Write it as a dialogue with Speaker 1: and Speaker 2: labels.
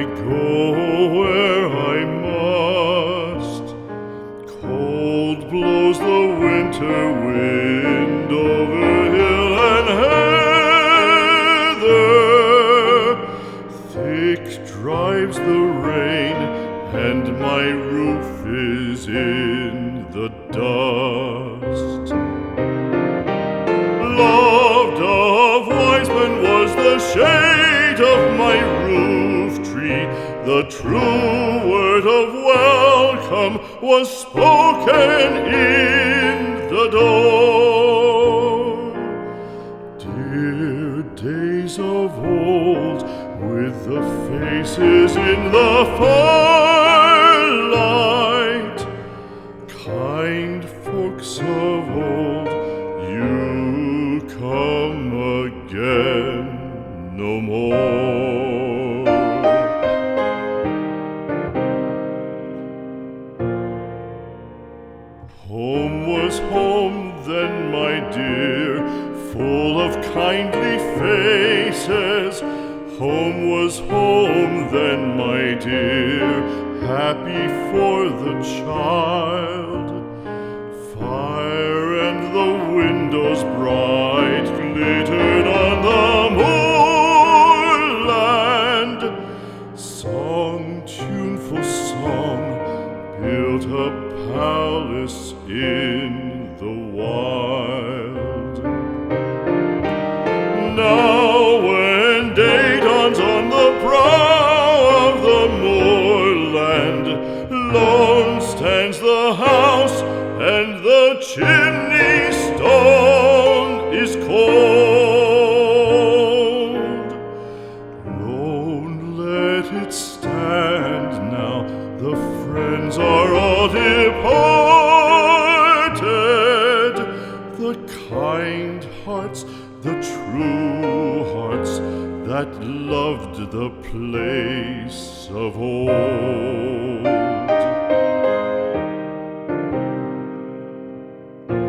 Speaker 1: go where I must. Cold blows the winter wind over hill and heather. Thick drives the rain, and my roof is in the dust. Loved of wise men was the shade of my roof tree. The true word of welcome was spoken in the door. Dear days of old, with the faces in the firelight, kind folks of old, you come again no more. Home was home then, my dear, full of kindly faces. Home was home then, my dear, happy for the child. Fire and the windows bright glittered on the moorland. Song, tuneful song, built a palace in the wild. Now when day dawns on the brow of the moorland, lone stands the house, and the chimney stone is cold. Lone, let it stand now, the friends are all departed. The kind hearts, the true hearts, that loved the place of old.